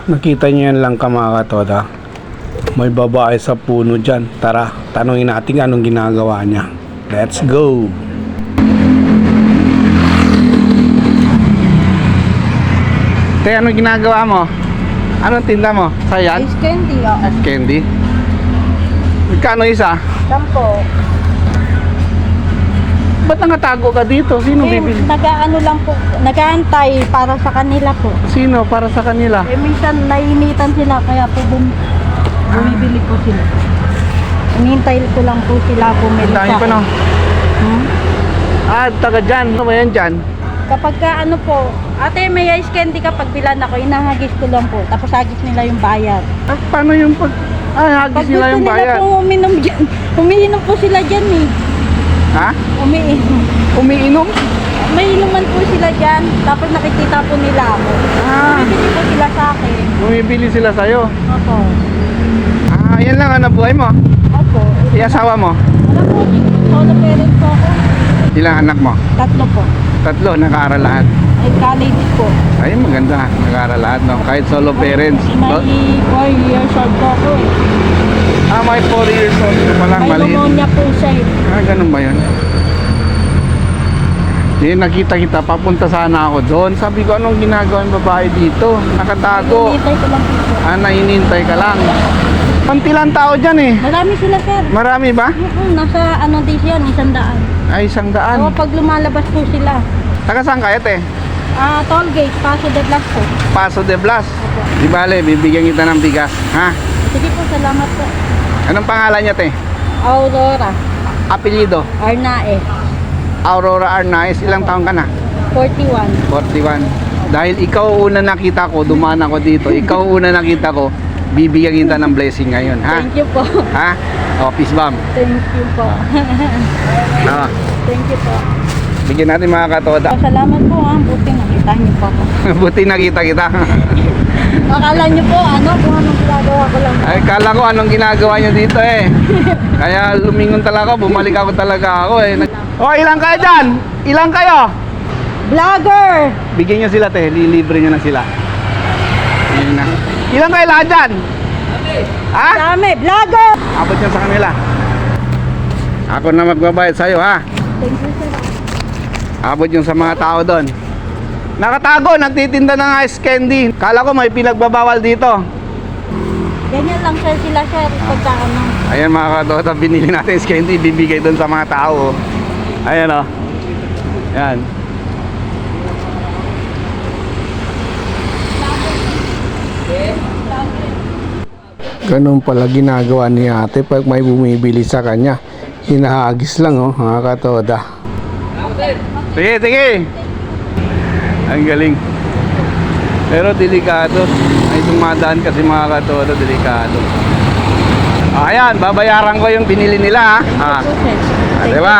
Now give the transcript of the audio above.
Nakita niyo yan lang ka mga katoda. May babae sa puno dyan. Tara, tanungin natin anong ginagawa niya. Let's go! Te, anong ginagawa mo? Anong tinda mo? Sayan? Ice candy, oo. Candy? Magkano isa? 10. Ba't nakatago ka dito? Sino bibili? Nag-ano lang po, nag-aantay para sa kanila po. Sino? Para sa kanila? Eh, minsan nainitan sila, kaya po bumibili po sila. Inintay ko lang po sila bumili Dami sa pa no? Hmm? Ah, taga dyan. Ano ba yan dyan? Kapag ka ano po, ate may ice candy kapag bilan ako, inahagis ko lang po. Tapos hagis nila yung bayad. Ah, paano yung pag... Ah, hagis Pag nila gusto yung nila bayad. pong uminom dyan, umiinom po sila dyan eh. Ha? Umiinom. Umiinom? May inuman po sila dyan, tapos nakikita po nila ako. Ah. Bumibili po sila sa akin. Bumibili sila sa'yo. Opo. Ah, yan lang ang nabuhay mo. Opo. Iasawa mo. Wala po, solo parent po ako. Ilang anak mo? 3 po. 3, nag-aaral lahat. Ay, college po. Ay, maganda. Nag-aaral lahat, no? Kahit solo parents. May 4 years old po ako eh. Ah, may 4 years old ka pa lang. May Maliit. pneumonia po siya eh. Ah, ganun ba yun? Hindi, nakita kita. Papunta sana ako doon. Sabi ko, anong ginagawa yung babae dito? Nakatago. Hinihintay ko lang po po. Ah, nainintay ka lang. Pantilan tao dyan eh. Marami sila sir. Marami ba? Nasa ano din yan, 100. Ay, 100. Oo, pag lumalabas po sila. Taga saan kayo, te? Toll gate, Paso de Blas po. Paso de Blas. Opo. Di bale, bibigyan kita ng bigas. Ha? Sige po, salamat po. Anong pangalan niya, te? Aurora, Apelido? Arnae, Aurora Arnaiz. Ilang taon ka na? 41. 41. Dahil ikaw una nakita ko, dumaan ako dito. Ikaw una nakita ko, bibigyan kita ng blessing ngayon. Ha? Thank you po. Ha? O, peace bomb. Thank you po. Ah, Thank you po. bigyan natin mga katoda. Salamat po ha, buti nakita niyo po ako. Buti nakita kita. Akala niyo po, kung anong ginagawa ko lang. Ay, kala ko anong ginagawa niyo dito eh. Kaya lumingon talaga ako, bumalik ako talaga ako eh. Oh, ilang kayo dyan? Ilang kayo? Vlogger! Bigyan niyo sila, te. Lilibre niyo na sila. Yun na. Ilang kayo lahat dyan? Ha? Dami, vlogger! Abot niyo sa kanila. Ako na magbabayad sa'yo, ha? Thank you sir. Abot yung sa mga tao doon. Nakatago, nagtitinda ng ice candy. Kala ko may pinagbabawal dito. Ganyan lang sir sila sir, pagka ano. Ayan mga katoda, binili natin ice candy. Bibigay doon sa mga tao. Ayan o. Ayan. Ganun pala ginagawa ni ate pag may bumibili sa kanya. Hinahagis lang mga katoda. Sige, sige. Ang galing. Pero delikado. May dumadaan kasi mga katoda, delikado. Ayan, babayaran ko yung binili nila ha. Thank you, sir. Diba?